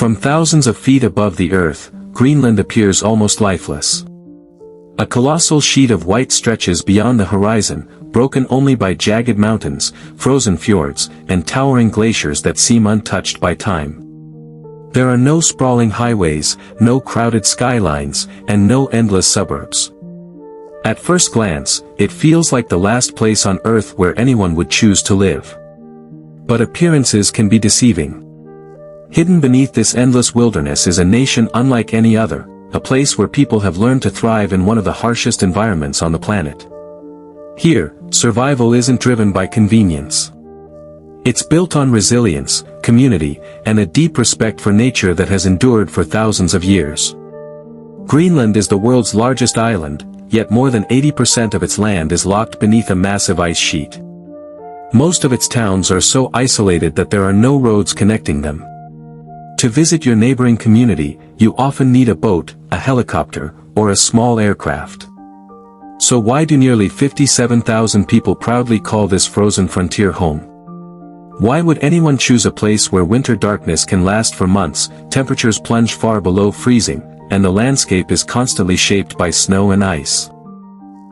From thousands of feet above the earth, Greenland appears almost lifeless. A colossal sheet of white stretches beyond the horizon, broken only by jagged mountains, frozen fjords, and towering glaciers that seem untouched by time. There are no sprawling highways, no crowded skylines, and no endless suburbs. At first glance, it feels like the last place on Earth where anyone would choose to live. But appearances can be deceiving. Hidden beneath this endless wilderness is a nation unlike any other, a place where people have learned to thrive in one of the harshest environments on the planet. Here, survival isn't driven by convenience. It's built on resilience, community, and a deep respect for nature that has endured for thousands of years. Greenland is the world's largest island, yet more than 80% of its land is locked beneath a massive ice sheet. Most of its towns are so isolated that there are no roads connecting them. To visit your neighboring community, you often need a boat, a helicopter, or a small aircraft. So why do nearly 57,000 people proudly call this frozen frontier home? Why would anyone choose a place where winter darkness can last for months, temperatures plunge far below freezing, and the landscape is constantly shaped by snow and ice?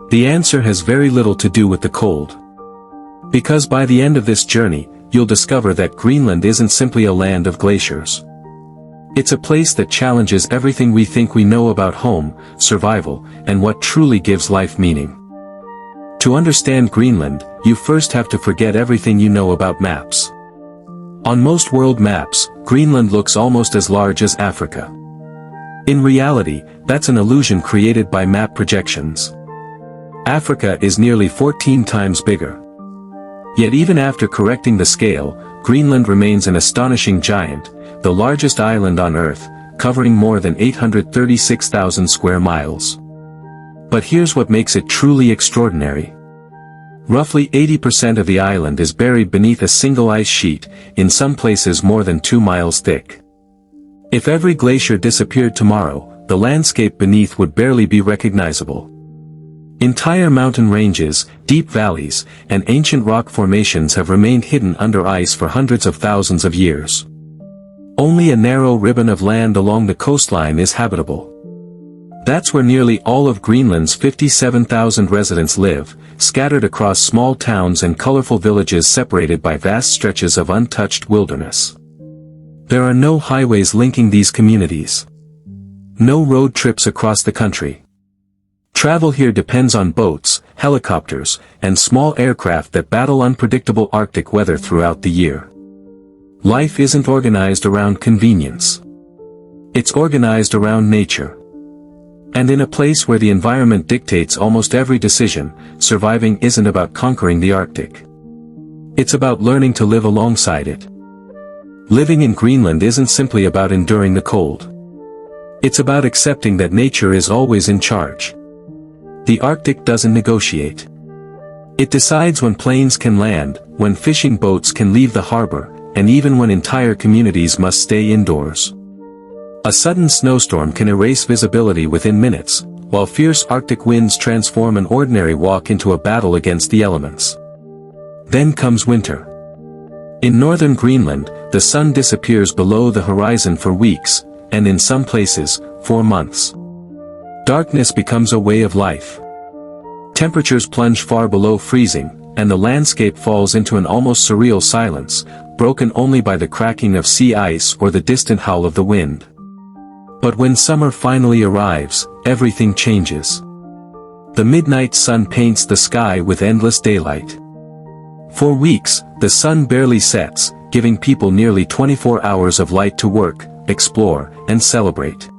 The answer has very little to do with the cold. Because by the end of this journey, you'll discover that Greenland isn't simply a land of glaciers. It's a place that challenges everything we think we know about home, survival, and what truly gives life meaning. To understand Greenland, you first have to forget everything you know about maps. On most world maps, Greenland looks almost as large as Africa. In reality, that's an illusion created by map projections. Africa is nearly 14 times bigger. Yet even after correcting the scale, Greenland remains an astonishing giant, the largest island on Earth, covering more than 836,000 square miles. But here's what makes it truly extraordinary. Roughly 80% of the island is buried beneath a single ice sheet, in some places more than 2 miles thick. If every glacier disappeared tomorrow, the landscape beneath would barely be recognizable. Entire mountain ranges, deep valleys, and ancient rock formations have remained hidden under ice for hundreds of thousands of years. Only a narrow ribbon of land along the coastline is habitable. That's where nearly all of Greenland's 57,000 residents live, scattered across small towns and colorful villages separated by vast stretches of untouched wilderness. There are no highways linking these communities. No road trips across the country. Travel here depends on boats, helicopters, and small aircraft that battle unpredictable Arctic weather throughout the year. Life isn't organized around convenience. It's organized around nature. And in a place where the environment dictates almost every decision, surviving isn't about conquering the Arctic. It's about learning to live alongside it. Living in Greenland isn't simply about enduring the cold. It's about accepting that nature is always in charge. The Arctic doesn't negotiate. It decides when planes can land, when fishing boats can leave the harbor, and even when entire communities must stay indoors. A sudden snowstorm can erase visibility within minutes, while fierce Arctic winds transform an ordinary walk into a battle against the elements. Then comes winter. In northern Greenland, the sun disappears below the horizon for weeks, and in some places, for months. Darkness becomes a way of life. Temperatures plunge far below freezing, and the landscape falls into an almost surreal silence, broken only by the cracking of sea ice or the distant howl of the wind. But when summer finally arrives, everything changes. The midnight sun paints the sky with endless daylight. For weeks, the sun barely sets, giving people nearly 24 hours of light to work, explore, and celebrate.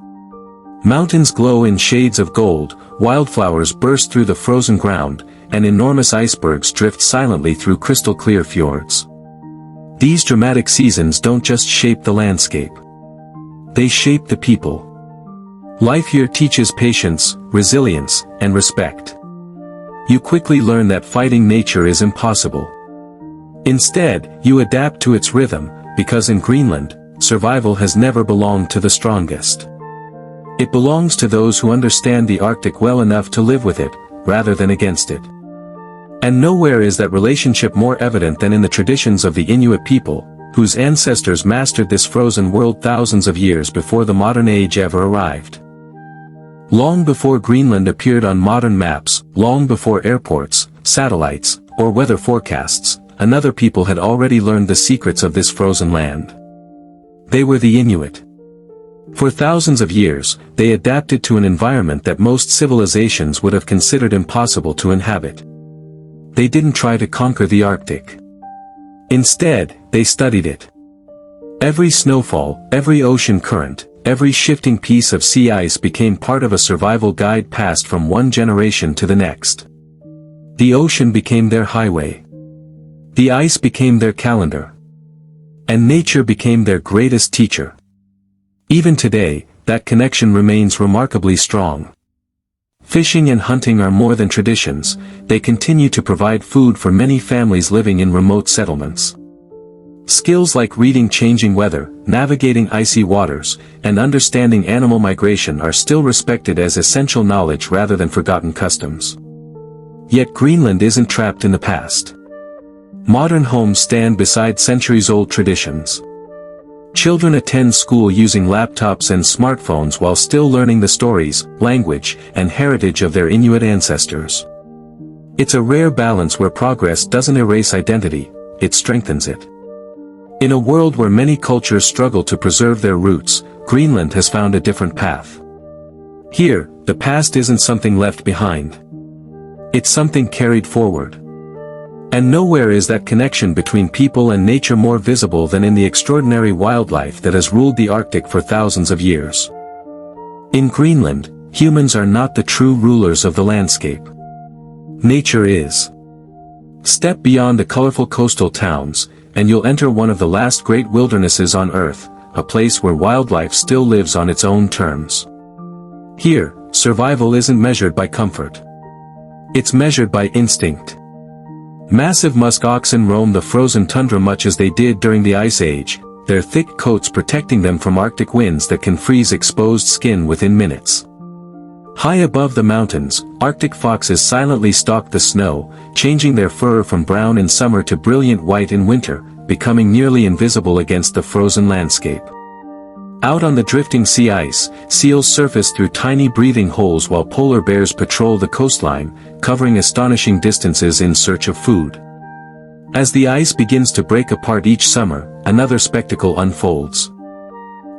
Mountains glow in shades of gold, wildflowers burst through the frozen ground, and enormous icebergs drift silently through crystal-clear fjords. These dramatic seasons don't just shape the landscape. They shape the people. Life here teaches patience, resilience, and respect. You quickly learn that fighting nature is impossible. Instead, you adapt to its rhythm, because in Greenland, survival has never belonged to the strongest. It belongs to those who understand the Arctic well enough to live with it, rather than against it. And nowhere is that relationship more evident than in the traditions of the Inuit people, whose ancestors mastered this frozen world thousands of years before the modern age ever arrived. Long before Greenland appeared on modern maps, long before airports, satellites, or weather forecasts, another people had already learned the secrets of this frozen land. They were the Inuit. For thousands of years, they adapted to an environment that most civilizations would have considered impossible to inhabit. They didn't try to conquer the Arctic. Instead, they studied it. Every snowfall, every ocean current, every shifting piece of sea ice became part of a survival guide passed from one generation to the next. The ocean became their highway. The ice became their calendar. And nature became their greatest teacher. Even today, that connection remains remarkably strong. Fishing and hunting are more than traditions, they continue to provide food for many families living in remote settlements. Skills like reading changing weather, navigating icy waters, and understanding animal migration are still respected as essential knowledge rather than forgotten customs. Yet Greenland isn't trapped in the past. Modern homes stand beside centuries-old traditions. Children attend school using laptops and smartphones while still learning the stories, language, and heritage of their Inuit ancestors. It's a rare balance where progress doesn't erase identity, it strengthens it. In a world where many cultures struggle to preserve their roots, Greenland has found a different path. Here, the past isn't something left behind. It's something carried forward. And nowhere is that connection between people and nature more visible than in the extraordinary wildlife that has ruled the Arctic for thousands of years. In Greenland, humans are not the true rulers of the landscape. Nature is. Step beyond the colorful coastal towns, and you'll enter one of the last great wildernesses on Earth, a place where wildlife still lives on its own terms. Here, survival isn't measured by comfort. It's measured by instinct. Massive musk oxen roam the frozen tundra much as they did during the Ice Age, their thick coats protecting them from Arctic winds that can freeze exposed skin within minutes. High above the mountains, Arctic foxes silently stalk the snow, changing their fur from brown in summer to brilliant white in winter, becoming nearly invisible against the frozen landscape. Out on the drifting sea ice, seals surface through tiny breathing holes while polar bears patrol the coastline, covering astonishing distances in search of food. As the ice begins to break apart each summer, another spectacle unfolds.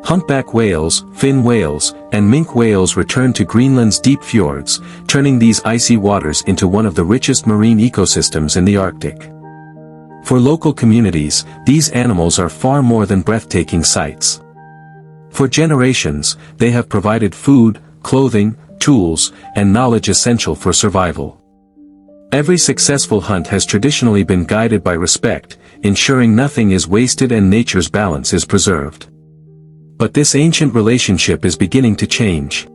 Humpback whales, fin whales, and minke whales return to Greenland's deep fjords, turning these icy waters into one of the richest marine ecosystems in the Arctic. For local communities, these animals are far more than breathtaking sights. For generations, they have provided food, clothing, tools, and knowledge essential for survival. Every successful hunt has traditionally been guided by respect, ensuring nothing is wasted and nature's balance is preserved. But this ancient relationship is beginning to change.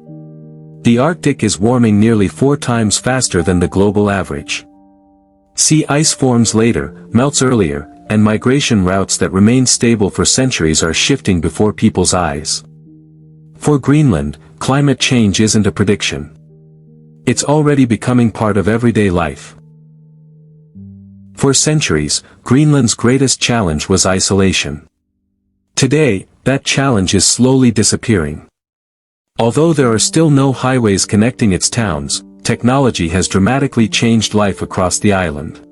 The Arctic is warming nearly 4 times faster than the global average. Sea ice forms later, melts earlier, and migration routes that remain stable for centuries are shifting before people's eyes. For Greenland, climate change isn't a prediction. It's already becoming part of everyday life. For centuries, Greenland's greatest challenge was isolation. Today, that challenge is slowly disappearing. Although there are still no highways connecting its towns, technology has dramatically changed life across the island.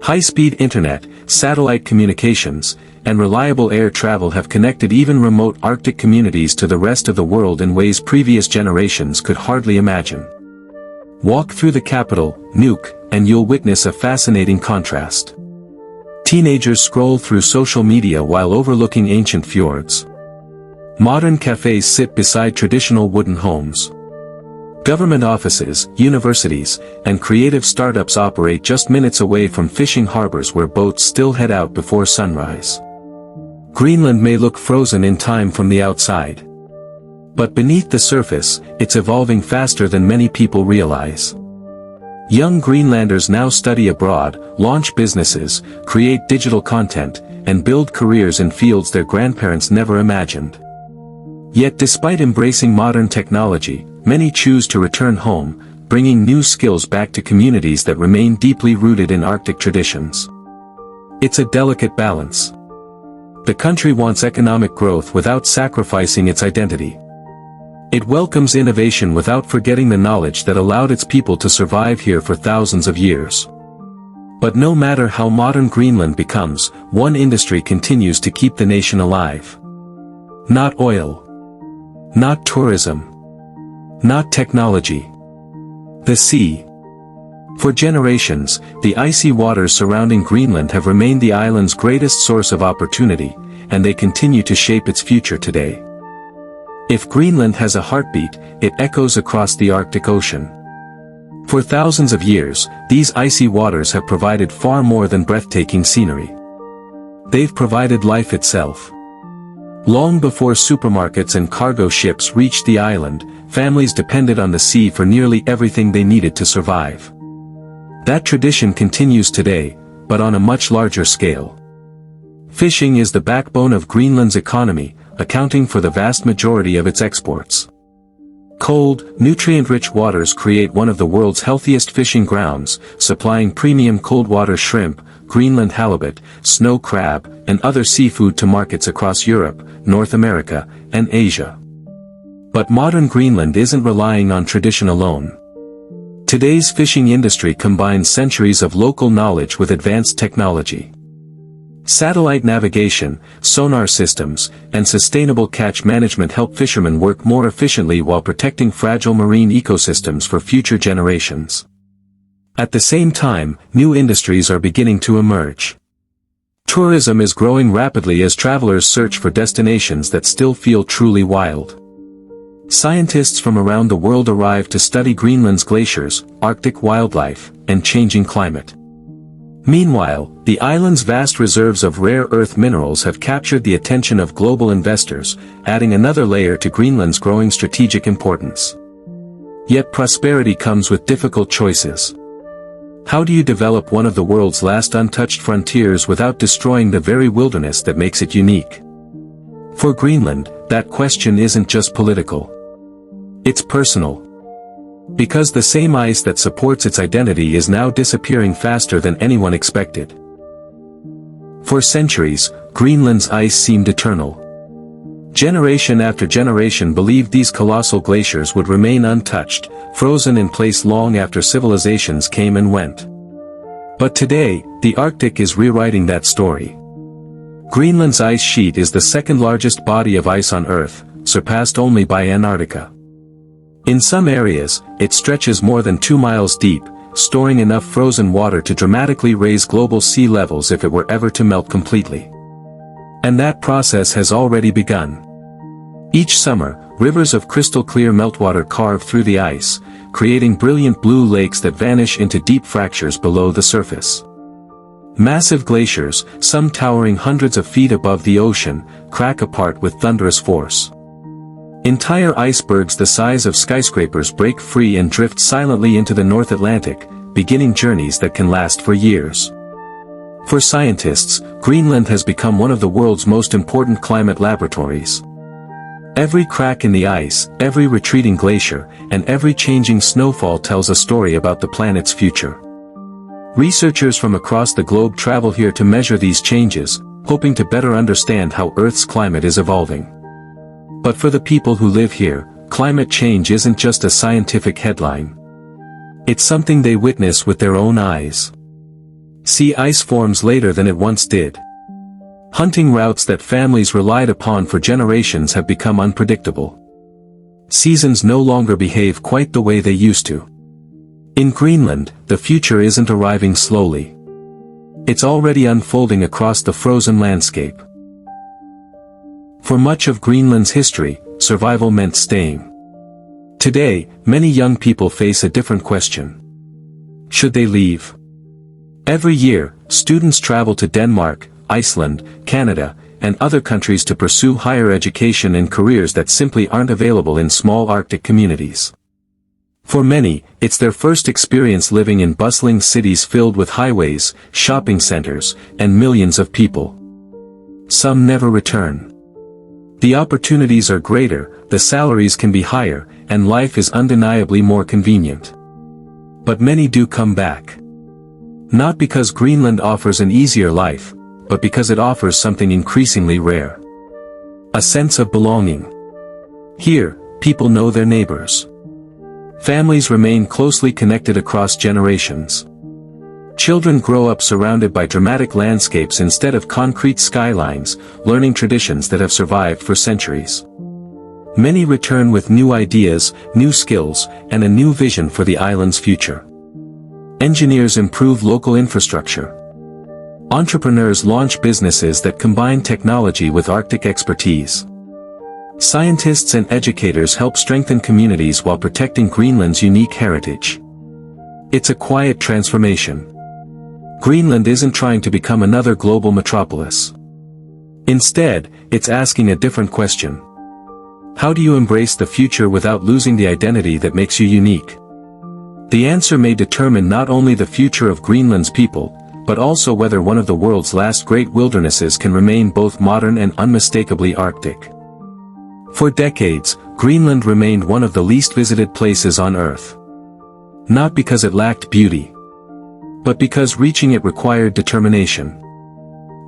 High-speed internet, satellite communications, and reliable air travel have connected even remote Arctic communities to the rest of the world in ways previous generations could hardly imagine. Walk through the capital, Nuuk, and you'll witness a fascinating contrast. Teenagers scroll through social media while overlooking ancient fjords. Modern cafes sit beside traditional wooden homes. Government offices, universities, and creative startups operate just minutes away from fishing harbors where boats still head out before sunrise. Greenland may look frozen in time from the outside. But beneath the surface, it's evolving faster than many people realize. Young Greenlanders now study abroad, launch businesses, create digital content, and build careers in fields their grandparents never imagined. Yet despite embracing modern technology, many choose to return home, bringing new skills back to communities that remain deeply rooted in Arctic traditions. It's a delicate balance. The country wants economic growth without sacrificing its identity. It welcomes innovation without forgetting the knowledge that allowed its people to survive here for thousands of years. But no matter how modern Greenland becomes, one industry continues to keep the nation alive. Not oil. Not tourism. Not technology. The sea. For generations, the icy waters surrounding Greenland have remained the island's greatest source of opportunity, and they continue to shape its future today. If Greenland has a heartbeat, it echoes across the Arctic Ocean. For thousands of years, these icy waters have provided far more than breathtaking scenery. They've provided life itself. Long before supermarkets and cargo ships reached the island, families depended on the sea for nearly everything they needed to survive. That tradition continues today, but on a much larger scale. Fishing is the backbone of Greenland's economy, accounting for the vast majority of its exports. Cold, nutrient-rich waters create one of the world's healthiest fishing grounds, supplying premium cold-water shrimp, Greenland halibut, snow crab, and other seafood to markets across Europe, North America, and Asia. But modern Greenland isn't relying on tradition alone. Today's fishing industry combines centuries of local knowledge with advanced technology. Satellite navigation, sonar systems, and sustainable catch management help fishermen work more efficiently while protecting fragile marine ecosystems for future generations. At the same time, new industries are beginning to emerge. Tourism is growing rapidly as travelers search for destinations that still feel truly wild. Scientists from around the world arrive to study Greenland's glaciers, Arctic wildlife, and changing climate. Meanwhile, the island's vast reserves of rare earth minerals have captured the attention of global investors, adding another layer to Greenland's growing strategic importance. Yet prosperity comes with difficult choices. How do you develop one of the world's last untouched frontiers without destroying the very wilderness that makes it unique? For Greenland, that question isn't just political. It's personal. Because the same ice that supports its identity is now disappearing faster than anyone expected. For centuries, Greenland's ice seemed eternal. Generation after generation believed these colossal glaciers would remain untouched, frozen in place long after civilizations came and went. But today, the Arctic is rewriting that story. Greenland's ice sheet is the second largest body of ice on Earth, surpassed only by Antarctica. In some areas, it stretches more than 2 miles deep, storing enough frozen water to dramatically raise global sea levels if it were ever to melt completely. And that process has already begun. Each summer, rivers of crystal-clear meltwater carve through the ice, creating brilliant blue lakes that vanish into deep fractures below the surface. Massive glaciers, some towering hundreds of feet above the ocean, crack apart with thunderous force. Entire icebergs the size of skyscrapers break free and drift silently into the North Atlantic, beginning journeys that can last for years. For scientists, Greenland has become one of the world's most important climate laboratories. Every crack in the ice, every retreating glacier, and every changing snowfall tells a story about the planet's future. Researchers from across the globe travel here to measure these changes, hoping to better understand how Earth's climate is evolving. But for the people who live here, climate change isn't just a scientific headline. It's something they witness with their own eyes. Sea ice forms later than it once did. Hunting routes that families relied upon for generations have become unpredictable. Seasons no longer behave quite the way they used to. In Greenland, the future isn't arriving slowly. It's already unfolding across the frozen landscape. For much of Greenland's history, survival meant staying. Today, many young people face a different question. Should they leave? Every year, students travel to Denmark, Iceland, Canada, and other countries to pursue higher education and careers that simply aren't available in small Arctic communities. For many, it's their first experience living in bustling cities filled with highways, shopping centers, and millions of people. Some never return. The opportunities are greater, the salaries can be higher, and life is undeniably more convenient. But many do come back. Not because Greenland offers an easier life, but because it offers something increasingly rare. A sense of belonging. Here, people know their neighbors. Families remain closely connected across generations. Children grow up surrounded by dramatic landscapes instead of concrete skylines, learning traditions that have survived for centuries. Many return with new ideas, new skills, and a new vision for the island's future. Engineers improve local infrastructure. Entrepreneurs launch businesses that combine technology with Arctic expertise. Scientists and educators help strengthen communities while protecting Greenland's unique heritage. It's a quiet transformation. Greenland isn't trying to become another global metropolis. Instead, it's asking a different question. How do you embrace the future without losing the identity that makes you unique? The answer may determine not only the future of Greenland's people, but also whether one of the world's last great wildernesses can remain both modern and unmistakably Arctic. For decades, Greenland remained one of the least visited places on Earth. Not because it lacked beauty, but because reaching it required determination.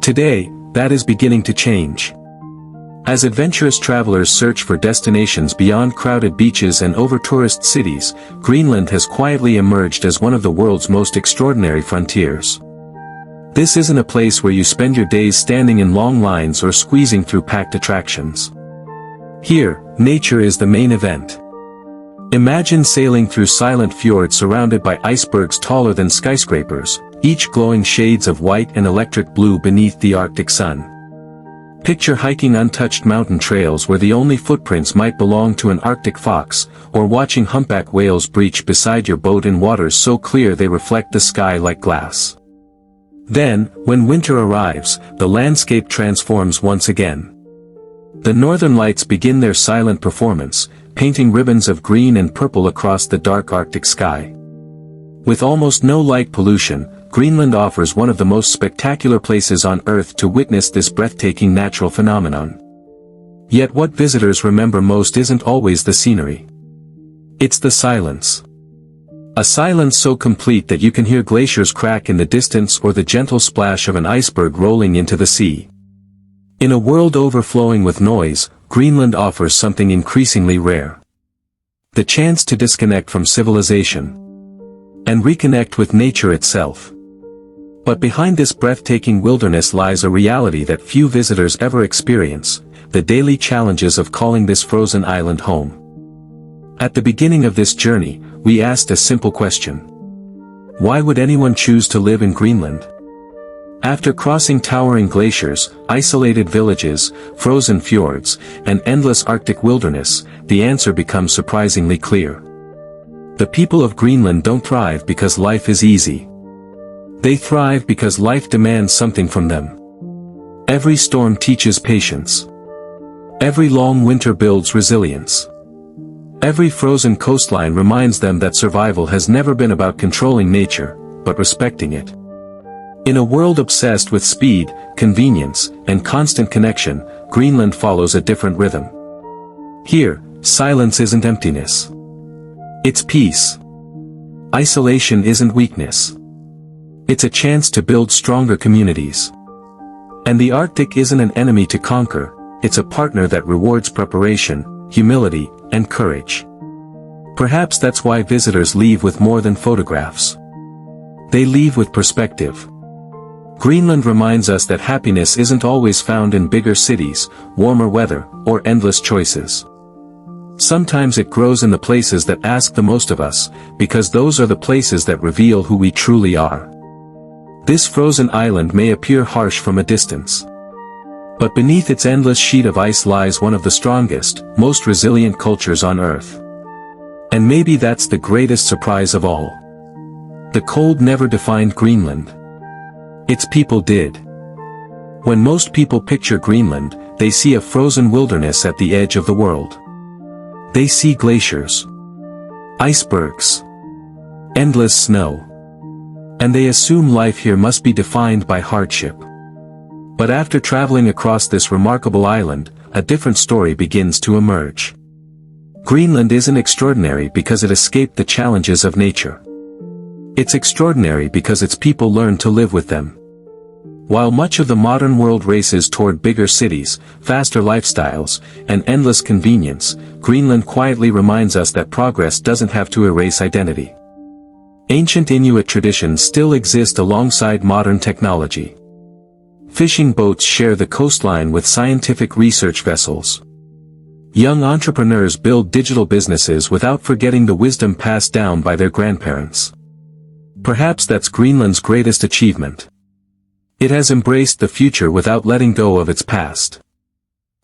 Today, that is beginning to change. As adventurous travelers search for destinations beyond crowded beaches and over-tourist cities, Greenland has quietly emerged as one of the world's most extraordinary frontiers. This isn't a place where you spend your days standing in long lines or squeezing through packed attractions. Here, nature is the main event. Imagine sailing through silent fjords surrounded by icebergs taller than skyscrapers, each glowing shades of white and electric blue beneath the Arctic sun. Picture hiking untouched mountain trails where the only footprints might belong to an Arctic fox, or watching humpback whales breach beside your boat in waters so clear they reflect the sky like glass. Then, when winter arrives, the landscape transforms once again. The northern lights begin their silent performance, painting ribbons of green and purple across the dark Arctic sky. With almost no light pollution, Greenland offers one of the most spectacular places on Earth to witness this breathtaking natural phenomenon. Yet what visitors remember most isn't always the scenery. It's the silence. A silence so complete that you can hear glaciers crack in the distance or the gentle splash of an iceberg rolling into the sea. In a world overflowing with noise, Greenland offers something increasingly rare. The chance to disconnect from civilization and reconnect with nature itself. But behind this breathtaking wilderness lies a reality that few visitors ever experience, the daily challenges of calling this frozen island home. At the beginning of this journey, we asked a simple question. Why would anyone choose to live in Greenland? After crossing towering glaciers, isolated villages, frozen fjords, and endless Arctic wilderness, the answer becomes surprisingly clear. The people of Greenland don't thrive because life is easy. They thrive because life demands something from them. Every storm teaches patience. Every long winter builds resilience. Every frozen coastline reminds them that survival has never been about controlling nature, but respecting it. In a world obsessed with speed, convenience, and constant connection, Greenland follows a different rhythm. Here, silence isn't emptiness. It's peace. Isolation isn't weakness. It's a chance to build stronger communities. And the Arctic isn't an enemy to conquer, it's a partner that rewards preparation, humility, and courage. Perhaps that's why visitors leave with more than photographs. They leave with perspective. Greenland reminds us that happiness isn't always found in bigger cities, warmer weather, or endless choices. Sometimes it grows in the places that ask the most of us, because those are the places that reveal who we truly are. This frozen island may appear harsh from a distance. But beneath its endless sheet of ice lies one of the strongest, most resilient cultures on Earth. And maybe that's the greatest surprise of all. The cold never defined Greenland. Its people did. When most people picture Greenland, they see a frozen wilderness at the edge of the world. They see glaciers, icebergs, endless snow. And they assume life here must be defined by hardship. But after traveling across this remarkable island, a different story begins to emerge. Greenland isn't extraordinary because it escaped the challenges of nature. It's extraordinary because its people learned to live with them. While much of the modern world races toward bigger cities, faster lifestyles, and endless convenience, Greenland quietly reminds us that progress doesn't have to erase identity. Ancient Inuit traditions still exist alongside modern technology. Fishing boats share the coastline with scientific research vessels. Young entrepreneurs build digital businesses without forgetting the wisdom passed down by their grandparents. Perhaps that's Greenland's greatest achievement. It has embraced the future without letting go of its past.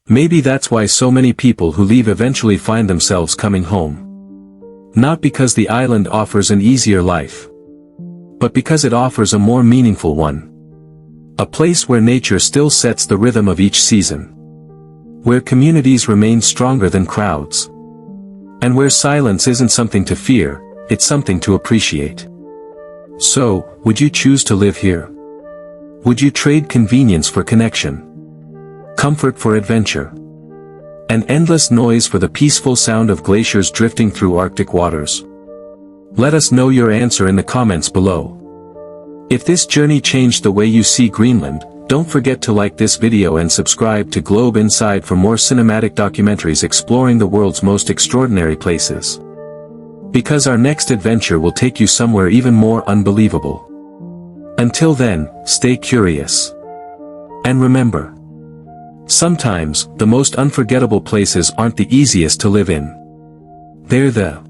Maybe that's why so many people who leave eventually find themselves coming home. Not because the island offers an easier life, but because it offers a more meaningful one. A place where nature still sets the rhythm of each season. Where communities remain stronger than crowds. And where silence isn't something to fear, it's something to appreciate. So, would you choose to live here? Would you trade convenience for connection? Comfort for adventure? And endless noise for the peaceful sound of glaciers drifting through Arctic waters? Let us know your answer in the comments below. If this journey changed the way you see Greenland, don't forget to like this video and subscribe to Globe Inside for more cinematic documentaries exploring the world's most extraordinary places. Because our next adventure will take you somewhere even more unbelievable. Until then, stay curious. And remember, sometimes, the most unforgettable places aren't the easiest to live in. They're the